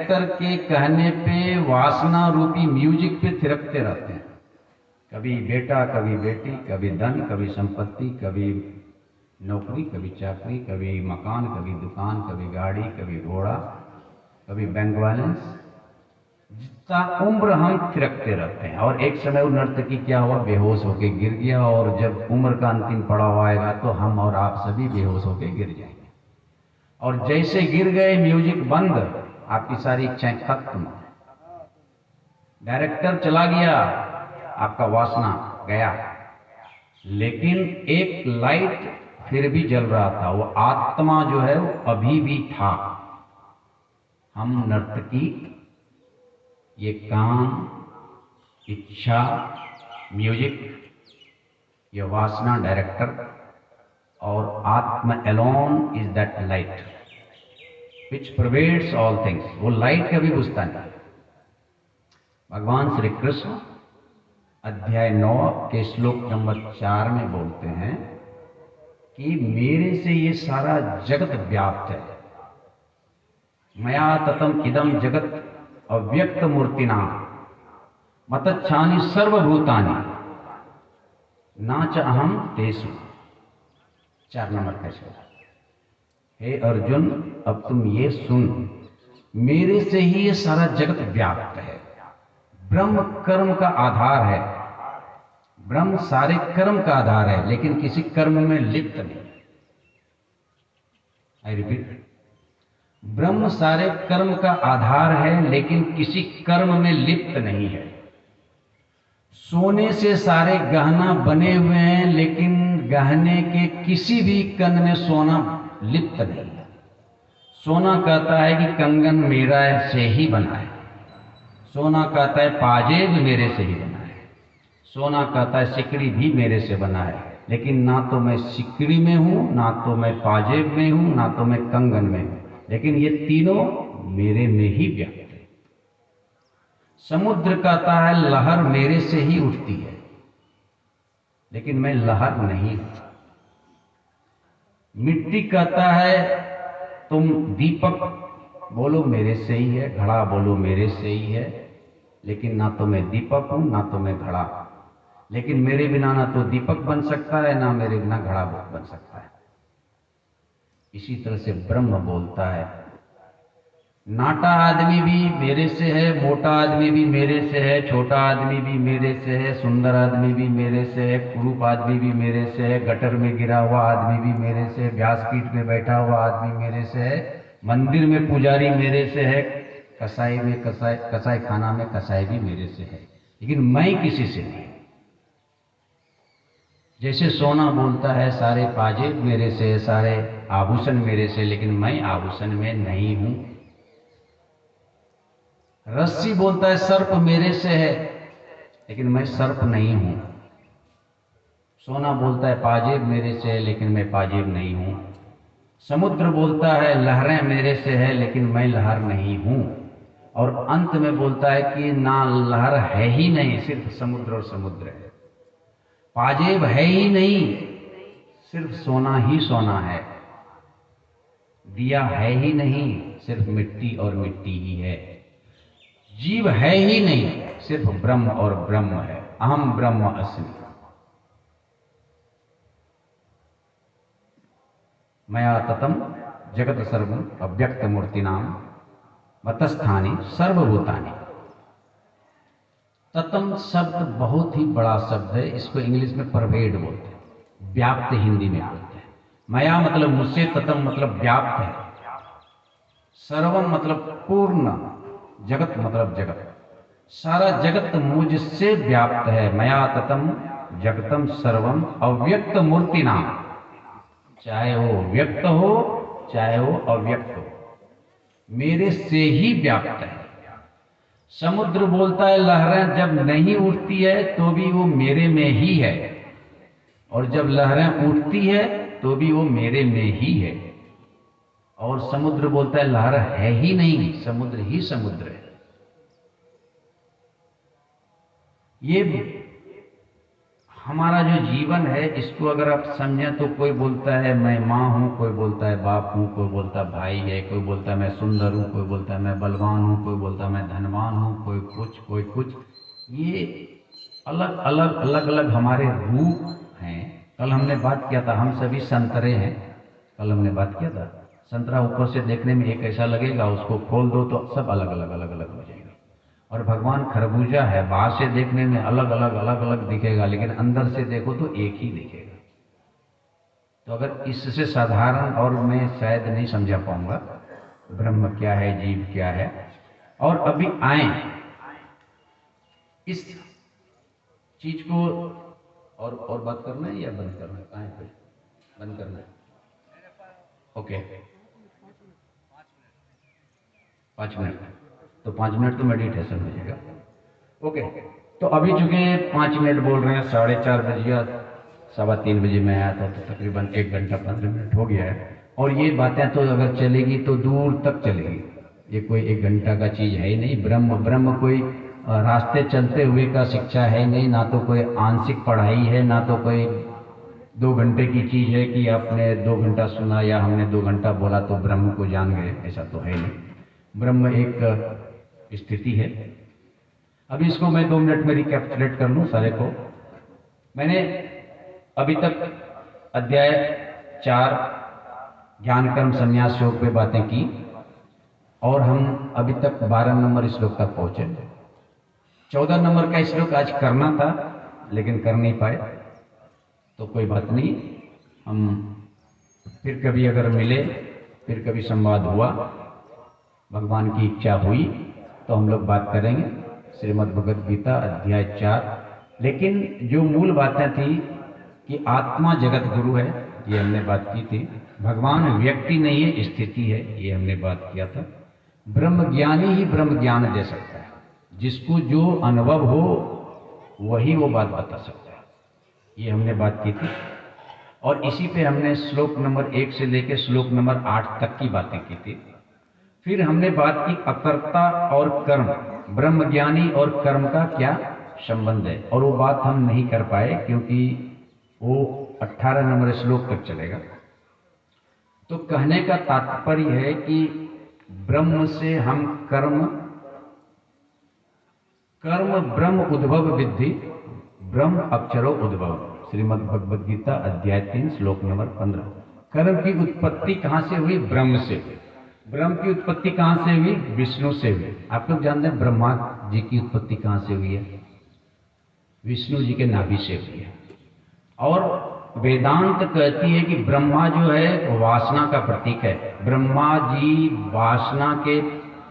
Director के कहने पे वासना रूपी म्यूजिक पे थिरकते रहते हैं। कभी बेटा, कभी बेटी, कभी धन, कभी संपत्ति, कभी नौकरी, कभी चाकरी, कभी मकान, कभी दुकान, कभी गाड़ी, कभी घोड़ा, कभी बैंक बैलेंस। जितना उम्र हम थिरकते रहते हैं। और एक समय वो नर्तकी क्या हुआ, बेहोश होके गिर गया। और जब उम्र का अंतिम पड़ाव आएगा तो हम और आप सभी बेहोश होके गिर जाएंगे। और जैसे गिर गए, म्यूजिक बंद, आपकी सारी इच्छाएं खत्म। डायरेक्टर चला गया, आपका वासना गया, लेकिन एक लाइट फिर भी जल रहा था। वो आत्मा जो है वो अभी भी था। हम नर्तकी, ये काम, इच्छा, म्यूजिक, ये वासना डायरेक्टर, और आत्मा alone is that light which pervades all things. वो लाइट कभी बुझता नहीं। भगवान श्री कृष्ण अध्याय 9 के श्लोक नंबर 4 में बोलते हैं कि मेरे से ये सारा जगत व्याप्त है। मया ततम इदम जगत अव्यक्त मूर्तिना मतच्छानि सर्वभूतानि ना च अहम तेसु। 4 नंबर का श्लोक। हे अर्जुन, अब तुम ये सुन, मेरे से ही ये सारा जगत व्याप्त है। ब्रह्म कर्म का आधार है। ब्रह्म सारे कर्म का आधार है, लेकिन किसी कर्म में लिप्त नहीं। आई रिपीट, ब्रह्म सारे कर्म का आधार है, लेकिन किसी कर्म में लिप्त नहीं है। सोने से सारे गहना बने हुए हैं, लेकिन गहने के किसी भी कण में सोना लिप्त नहीं है। सोना कहता है कि कंगन मेरा से ही बना है। सोना कहता है पाजेब मेरे से ही बना है। सोना कहता है सिकड़ी भी मेरे से बना है। लेकिन ना तो मैं सिकड़ी में हूं, ना तो मैं पाजेब में हूं, ना तो मैं कंगन में हूं, लेकिन ये तीनों मेरे में ही व्याप्त है। समुद्र कहता है लहर मेरे से ही उठती है, लेकिन मैं लहर नहीं हूं। मिट्टी कहता है तुम दीपक बोलो मेरे से ही है, घड़ा बोलो मेरे से ही है, लेकिन ना तो मैं दीपक हूं, ना तो मैं घड़ा। लेकिन मेरे बिना ना तो दीपक बन सकता है, ना मेरे बिना घड़ा बन सकता है। इसी तरह से ब्रह्म बोलता है, नाटा आदमी भी मेरे से है, मोटा आदमी भी मेरे से है, छोटा आदमी भी मेरे से है, सुंदर आदमी भी मेरे से है, कुरूप आदमी भी मेरे से है, गटर में गिरा हुआ आदमी भी मेरे से है, व्यासपीठ में बैठा हुआ आदमी मेरे से है, मंदिर में पुजारी मेरे से है, कसाई में कसाई खाना में कसाई भी मेरे से है, लेकिन मैं किसी से नहीं। जैसे सोना बोलता है सारे पाजेब मेरे से है, सारे आभूषण मेरे से, लेकिन मैं आभूषण में नहीं हूं। रस्सी बोलता है सर्प मेरे से है, लेकिन मैं सर्प नहीं हूं। सोना बोलता है पाजेब मेरे से है, लेकिन मैं पाजेब नहीं हूं। समुद्र बोलता है लहरें मेरे से है, लेकिन मैं लहर नहीं हूं। और अंत में बोलता है कि ना लहर है ही नहीं, सिर्फ समुद्र और समुद्र है। पाजेब है ही नहीं, सिर्फ सोना ही सोना है। दिया है ही नहीं, सिर्फ मिट्टी और मिट्टी ही है। जीव है ही नहीं, सिर्फ ब्रह्म और ब्रह्म है। अहम ब्रह्म अस्मि। मया ततम जगत सर्वम अव्यक्त मूर्तिनाम मतस्थानि सर्वभूतानि। ततम शब्द बहुत ही बड़ा शब्द है। इसको इंग्लिश में परवेड बोलते हैं, व्याप्त हिंदी में बोलते हैं। मया मतलब मुझसे, ततम मतलब व्याप्त है, सर्वम मतलब पूर्ण, जगत मतलब जगत, सारा जगत मुझसे व्याप्त है। मया ततम जगतम सर्वम अव्यक्त मूर्ति नाम। चाहे वो व्यक्त हो चाहे वो अव्यक्त हो, मेरे से ही व्याप्त है। समुद्र बोलता है लहरें जब नहीं उठती है तो भी वो मेरे में ही है, और जब लहरें उठती है तो भी वो मेरे में ही है। और समुद्र बोलता है लहर है ही नहीं, समुद्र ही समुद्र है। ये हमारा जो जीवन है इसको अगर आप समझें तो कोई बोलता है मैं माँ हूँ, कोई बोलता है बाप हूँ, कोई बोलता है भाई है, कोई बोलता है मैं सुंदर हूँ, कोई बोलता है मैं बलवान हूँ, कोई बोलता है मैं धनवान हूँ, कोई कुछ कोई कुछ। ये अलग अलग अलग अलग हमारे रूप हैं। कल हमने बात किया था हम सभी संतरे हैं। कल हमने बात किया था संतरा ऊपर से देखने में एक ऐसा लगेगा, उसको खोल दो तो सब अलग अलग अलग अलग हो जाएगा। और भगवान खरबूजा है, बाहर से देखने में अलग अलग दिखेगा, लेकिन अंदर से देखो तो एक ही दिखेगा। तो अगर इससे साधारण और मैं शायद नहीं समझा पाऊंगा ब्रह्म क्या है, जीव क्या है। और अभी आए इस चीज को और बात करना है या बंद करना है? कहाँ है कोई? बंद करना है। ओके 5 मिनट, तो 5 मिनट तो मेडिटेशन हो जाएगा। ओके, तो अभी चूंकि 5 मिनट बोल रहे हैं, 4:30 बजे या 3:15 बजे मैं आया था, तो तकरीबन 1 घंटा 15 मिनट हो गया है। और ये बातें तो अगर चलेगी तो दूर तक चलेगी, ये कोई 1 घंटा का चीज है ही नहीं। ब्रह्म ब्रह्म कोई रास्ते चलते हुए का शिक्षा है नहीं, ना तो कोई आंशिक पढ़ाई है, ना तो कोई 2 घंटे की चीज है कि आपने 2 घंटा सुना या हमने 2 घंटा बोला तो ब्रह्म को जान गए, ऐसा तो है नहीं। ब्रह्म एक स्थिति है। अभी इसको मैं 2 मिनट में रिकैप्चुलेट कर लूं सारे को। मैंने अभी तक अध्याय 4 ज्ञान कर्म संन्यास योग पे बातें की, और हम अभी तक 12 नंबर श्लोक तक पहुंचे। 14 नंबर का श्लोक आज करना था लेकिन कर नहीं पाए, तो कोई बात नहीं, हम फिर कभी अगर मिले, फिर कभी संवाद हुआ, भगवान की इच्छा हुई तो हम लोग बात करेंगे श्रीमद् भगवद गीता अध्याय 4। लेकिन जो मूल बातें थी कि आत्मा जगत गुरु है, ये हमने बात की थी। भगवान व्यक्ति नहीं है, स्थिति है, ये हमने बात किया था। ब्रह्म ज्ञानी ही ब्रह्म ज्ञान दे सकता है, जिसको जो अनुभव हो वही वो बात बता सकता है, ये हमने बात की थी। और इसी पे हमने श्लोक नंबर 1 से लेकर श्लोक नंबर 8 तक की बातें की थी। फिर हमने बात की अकर्ता और कर्म, ब्रह्मज्ञानी और कर्म का क्या संबंध है, और वो बात हम नहीं कर पाए क्योंकि वो 18 नंबर श्लोक तक चलेगा। तो कहने का तात्पर्य है कि ब्रह्म से हम कर्म ब्रह्म उद्भव विद्धि, ब्रह्म अक्षरो उद्भव, श्रीमद् भगवद गीता अध्याय 3 श्लोक नंबर 15। कर्म की उत्पत्ति कहां से हुई? ब्रह्म से। ब्रह्म की उत्पत्ति कहां से हुई? विष्णु से हुई। आप लोग जानते हैं ब्रह्मा जी की उत्पत्ति कहां से हुई है? विष्णु जी के नाभि से हुई है। और वेदांत कहती है कि ब्रह्मा जो है वासना का प्रतीक है। ब्रह्मा जी वासना के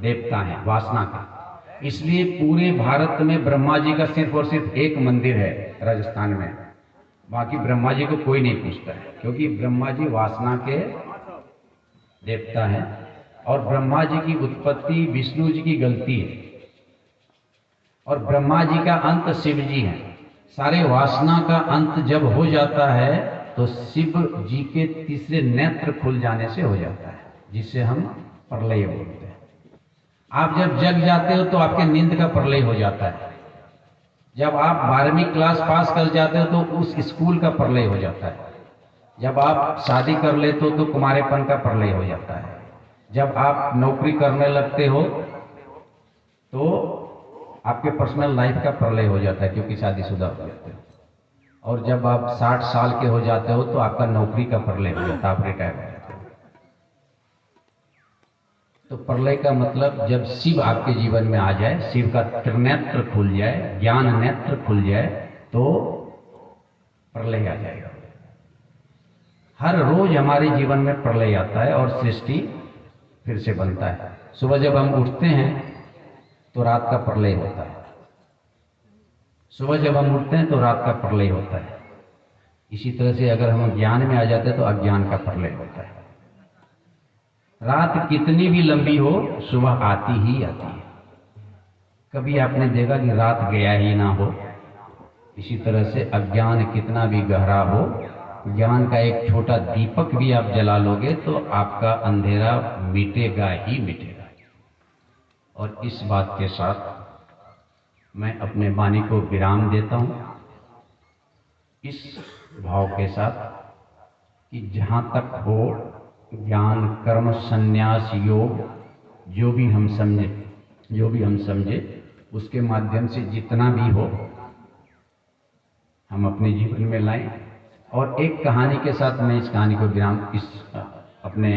देवता हैं, वासना के। इसलिए पूरे भारत में ब्रह्मा जी का सिर्फ और सिर्फ एक मंदिर है, राजस्थान में। बाकी ब्रह्मा जी को कोई नहीं पूछता है, क्योंकि ब्रह्मा जी वासना के देवता हैं। और ब्रह्मा जी की उत्पत्ति विष्णु जी की गलती है, और ब्रह्मा जी का अंत शिव जी हैं। सारे वासना का अंत जब हो जाता है तो शिव जी के तीसरे नेत्र खुल जाने से हो जाता है, जिसे हम प्रलय बोलते हैं। आप जब जग जाते हो तो आपके नींद का प्रलय हो जाता है। जब आप 12वीं क्लास पास कर जाते हो तो उस स्कूल का प्रलय हो जाता है। जब आप शादी कर लेते हो तो कुमारेपन का प्रलय हो जाता है। जब आप नौकरी करने लगते हो तो आपके पर्सनल लाइफ का प्रलय हो जाता है, क्योंकि शादीशुदा हो जाते हो। और जब आप 60 साल के हो जाते हो तो आपका नौकरी का प्रलय हो जाता है, आप रिटायर हो जाते हो। तो प्रलय का मतलब जब शिव आपके जीवन में आ जाए, शिव का त्रिनेत्र खुल जाए, ज्ञान नेत्र खुल जाए, तो प्रलय आ जाएगा। हर रोज हमारे जीवन में प्रलय आता है और सृष्टि फिर से बनता है। सुबह जब हम उठते हैं तो रात का प्रलय होता है। सुबह जब हम उठते हैं तो रात का प्रलय होता है। इसी तरह से अगर हम ज्ञान में आ जाते हैं तो अज्ञान का प्रलय होता है। रात कितनी भी लंबी हो, सुबह आती ही आती है। कभी आपने देखा कि रात गया ही ना हो? इसी तरह से अज्ञान कितना भी गहरा हो, ज्ञान का एक छोटा दीपक भी आप जला लोगे तो आपका अंधेरा मिटेगा ही मिटेगा। और इस बात के साथ मैं अपने वाणी को विराम देता हूं। इस भाव के साथ कि जहाँ तक हो ज्ञान कर्म संन्यास योग जो भी हम समझे उसके माध्यम से जितना भी हो हम अपने जीवन में लाएं। और एक कहानी के साथ मैं इस कहानी को अपने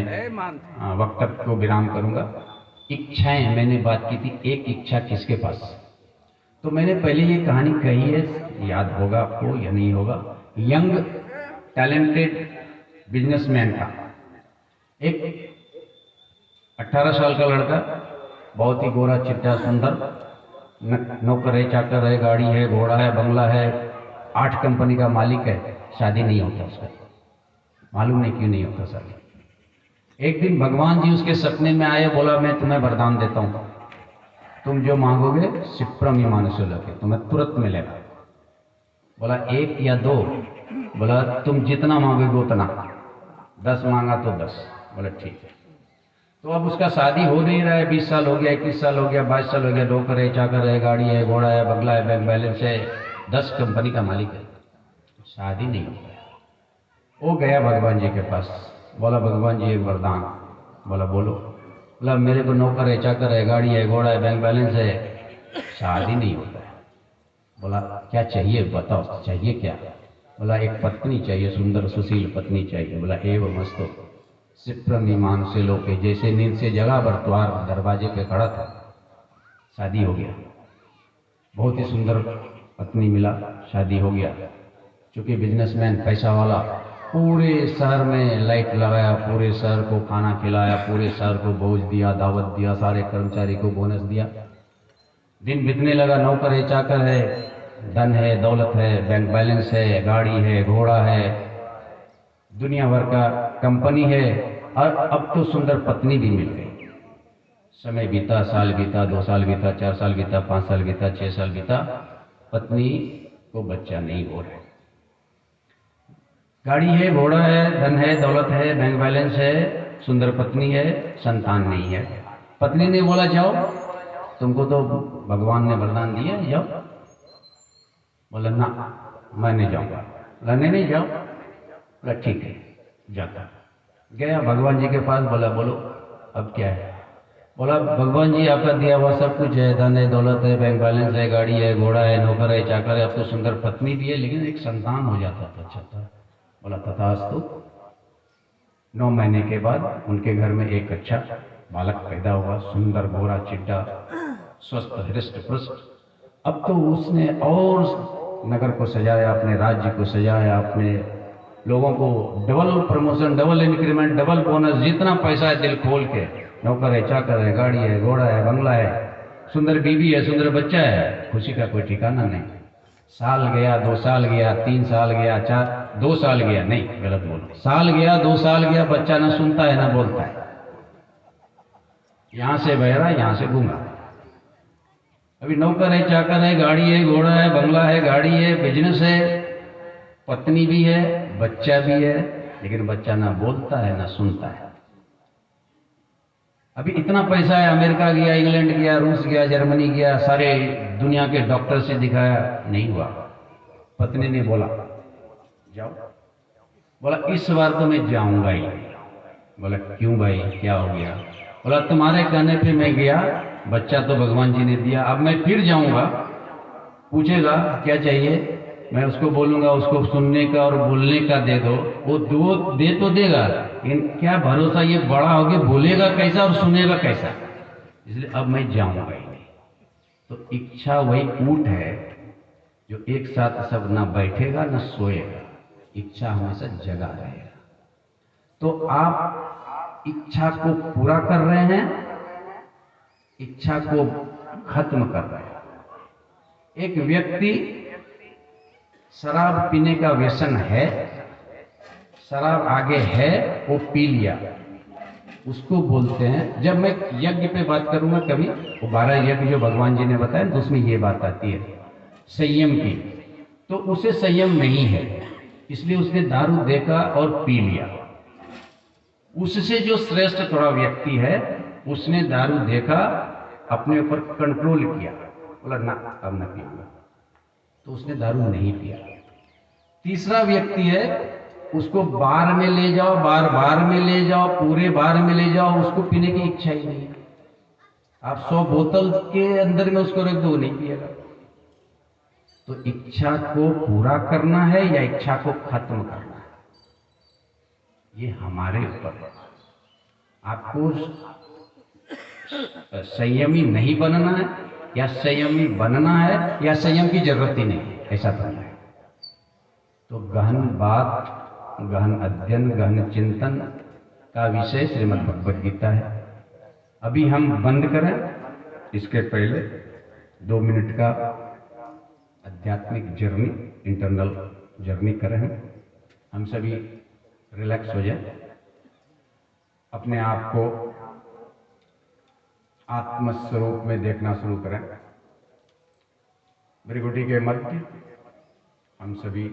वक्तव्य को विराम करूंगा। इच्छाएं, मैंने बात की थी एक इच्छा किसके पास, तो मैंने पहले ये कहानी कही है, याद होगा आपको या नहीं होगा। यंग टैलेंटेड बिजनेसमैन का एक 18 साल का लड़का, बहुत ही गोरा चिट्टा सुंदर, नौकर है चाकर है, गाड़ी है घोड़ा है बंगला है, 8 कंपनी का मालिक है, शादी नहीं होता उसका। मालूम नहीं क्यों नहीं होता शादी। एक दिन भगवान जी उसके सपने में आए, बोला मैं तुम्हें वरदान देता हूं, तुम जो मांगोगे क्षिप्रम मानसो लगे, तुम्हें तुरंत मिलेगा। बोला 1 या 2, बोला तुम जितना मांगोगे उतना, 10 मांगा तो 10। बोला ठीक है। तो अब उसका शादी हो नहीं रहा है, 20 साल हो गया, 21 साल हो गया, 22 साल हो गया, नौकर है चाकर है, गाड़ी है घोड़ा है बंगला है, बैंक बैलेंस है, 10 कंपनी का मालिक है, शादी नहीं होता है। वो गया भगवान जी के पास, बोला भगवान जी एक वरदान। बोला बोलो। बोला मेरे को नौकर है चाकर है, गाड़ी है घोड़ा है, बैंक बैलेंस है, शादी नहीं होता है। बोला क्या चाहिए बताओ, चाहिए क्या? बोला एक पत्नी चाहिए, सुंदर सुशील पत्नी चाहिए। बोला एवं मस्तो क्षिप्रम ईमान से लोके, जैसे नींद से जगा बरतवार दरवाजे पे खड़ा था, शादी हो गया। बहुत ही सुंदर पत्नी मिला, शादी हो गया। चूंकि बिजनेसमैन पैसा वाला, पूरे शहर में लाइट लगाया, पूरे शहर को खाना खिलाया, पूरे शहर को भोज दिया, दावत दिया, सारे कर्मचारी को बोनस दिया। दिन बीतने लगा, नौकर है चाकर है, धन है दौलत है, बैंक बैलेंस है, गाड़ी है घोड़ा है, दुनिया भर का कंपनी है, और अब तो सुंदर पत्नी भी मिल गई। समय बीता, साल बीता, 2 साल बीता, 4 साल बीता, 5 साल बीता, 6 साल बीता, पत्नी को बच्चा नहीं हो रहा। गाड़ी है घोड़ा है, धन है दौलत है, बैंक बैलेंस है, सुंदर पत्नी है, संतान नहीं है। पत्नी ने बोला जाओ, तुमको तो भगवान ने वरदान दिया, जाओ। बोला ना मैं नहीं जाऊंगा। बोला नहीं जाओ। बोला ठीक है जाता। गया भगवान जी के पास, बोला बोलो अब क्या है? बोला भगवान जी आपका दिया हुआ सब कुछ है, धन है दौलत है, बैंक बैलेंस है, गाड़ी है घोड़ा है, नौकर है चाकर है, अब तो सुंदर पत्नी भी है, लेकिन एक संतान हो जाता तो अच्छा था। बोला तथास्तु। 9 महीने के बाद उनके घर में एक अच्छा बालक पैदा हुआ, सुंदर गोरा चिट्टा स्वस्थ हृष्ट पुष्ट। अब तो उसने और नगर को सजाया, अपने राज्य को सजाया, अपने लोगों को double promotion, double increment, double bonus, जितना पैसा है दिल खोल के, नौकर है चाकर है, गाड़ी है घोड़ा है बंगला है, सुंदर बीवी है, सुंदर बच्चा है, खुशी का कोई ठिकाना नहीं। साल गया, 2 साल गया, 3 साल गया, 2 साल गया, नहीं गलत बोला, साल गया 2 साल गया, बच्चा ना सुनता है ना बोलता है, यहां से बहरा यहां से गूंगा। अभी नौकर है चाकर है, गाड़ी है घोड़ा है बंगला है, गाड़ी है, बिजनेस है, पत्नी भी है, बच्चा भी है, लेकिन बच्चा ना बोलता है ना सुनता है। अभी इतना पैसा है, अमेरिका गया, इंग्लैंड गया, रूस गया, जर्मनी गया, सारे दुनिया के डॉक्टर से दिखाया, नहीं हुआ। पत्नी ने बोला जाओ। बोला इस बार तो मैं जाऊंगा ही। बोला क्यों भाई क्या हो गया? बोला तुम्हारे कहने पे मैं गया, बच्चा तो भगवान जी ने दिया, अब मैं फिर जाऊंगा, पूछेगा क्या चाहिए, मैं उसको बोलूंगा उसको सुनने का और बोलने का दे दो, वो दे तो देगा, लेकिन क्या भरोसा ये बड़ा हो गया बोलेगा कैसा और सुनेगा कैसा, इसलिए अब मैं जाऊंगा ही नहीं। तो इच्छा वही ऊँट है जो एक साथ सब ना बैठेगा ना सोएगा, इच्छा हमेशा जगा रहेगा। तो आप इच्छा को पूरा कर रहे हैं, इच्छा को खत्म कर रहे हैं। एक व्यक्ति शराब पीने का व्यसन है, शराब आगे है, वो पी लिया, उसको बोलते हैं, जब मैं यज्ञ पे बात करूंगा कभी, वो 12 यज्ञ जो भगवान जी ने बताया तो उसमें ये बात आती है संयम की, तो उसे संयम नहीं है, इसलिए उसने दारू देखा और पी लिया। उससे जो श्रेष्ठ थोड़ा व्यक्ति है, उसने दारू देखा, अपने ऊपर कंट्रोल किया, बोला ना अब न पीऊंगा, तो उसने दारू नहीं पिया। तीसरा व्यक्ति है, उसको बार में ले जाओ, बार में ले जाओ, पूरे बार में ले जाओ, उसको पीने की इच्छा ही नहीं है। आप 100 बोतल के अंदर में उसको रख दो, वो नहीं पिएगा। तो इच्छा को पूरा करना है या इच्छा को खत्म करना है, ये हमारे ऊपर है। आपको संयमी नहीं बनना है या संयमी बनना है या संयम की जरूरत ही नहीं है, ऐसा बनना है। तो गहन बात, गहन अध्ययन, गहन चिंतन का विषय श्रीमद् भगवद गीता है। अभी हम बंद करें, इसके पहले 2 मिनट का आध्यात्मिक जर्नी, इंटरनल जर्नी करें। हम सभी रिलैक्स हो जाए, अपने आप को आत्मस्वरूप में देखना शुरू करें। भृगुटी के मध्य हम सभी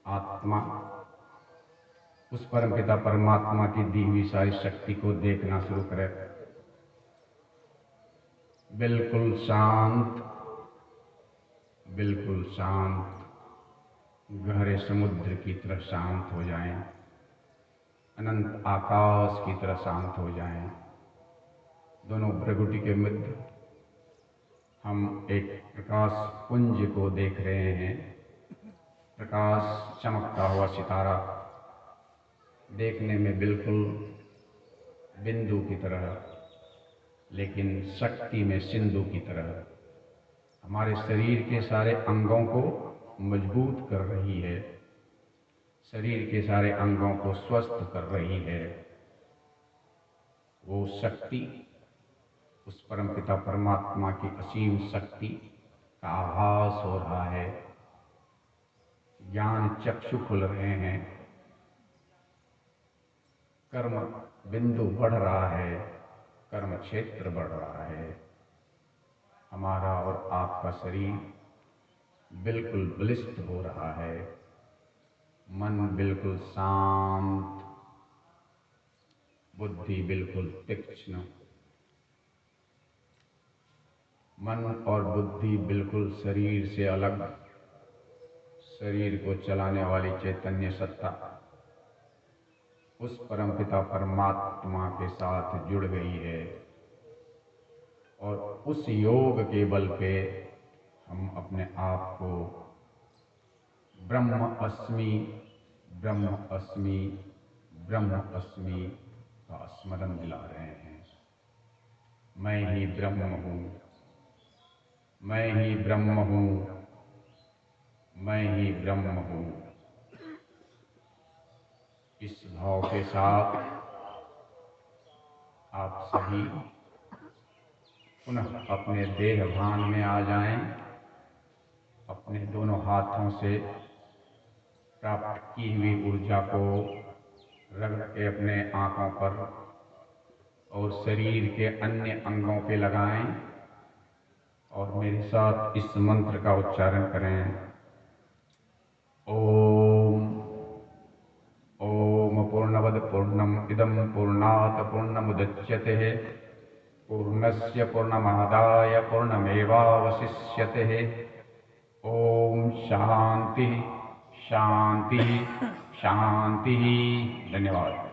आत्मा, उस परमपिता परमात्मा की दी हुई सारी शक्ति को देखना शुरू करें। बिल्कुल शांत, बिल्कुल शांत, गहरे समुद्र की तरह शांत हो जाएं, अनंत आकाश की तरह शांत हो जाएं। दोनों भृगुटी के मध्य हम एक प्रकाश पुंज को देख रहे हैं। प्रकाश चमकता हुआ सितारा, देखने में बिल्कुल बिंदु की तरह, लेकिन शक्ति में सिंधु की तरह हमारे शरीर के सारे अंगों को मजबूत कर रही है, शरीर के सारे अंगों को स्वस्थ कर रही है। वो शक्ति, उस परमपिता परमात्मा की असीम शक्ति का आभास हो रहा है। ज्ञान चक्षु खुल रहे हैं, कर्म बिंदु बढ़ रहा है, कर्म क्षेत्र बढ़ रहा है। हमारा और आपका शरीर बिल्कुल बलिष्ठ हो रहा है, मन बिल्कुल शांत, बुद्धि बिल्कुल तीक्ष्ण। मन और बुद्धि बिल्कुल शरीर से अलग, शरीर को चलाने वाली चैतन्य सत्ता उस परमपिता परमात्मा के साथ जुड़ गई है। और उस योग के बल पे हम अपने आप को ब्रह्म अस्मि, ब्रह्म अस्मि, ब्रह्म अस्मि का स्मरण दिला रहे हैं। मैं ही ब्रह्म हूँ, मैं ही ब्रह्म हूँ, मैं ही ब्रह्म हूँ। इस भाव के साथ आप सभी पुनः अपने देह भान में आ जाएं। अपने दोनों हाथों से प्राप्त की हुई ऊर्जा को रगड़ के अपने आंखों पर और शरीर के अन्य अंगों पे लगाएं और मेरे साथ इस मंत्र का उच्चारण करें। ओम ओम पूर्णमद पूर्णम इदं पूर्णात् पूर्णमुदच्यते पूर्णस्य पूर्णमादाय पूर्णमेवावशिष्यते। ओम शांति शांति शांति। धन्यवाद।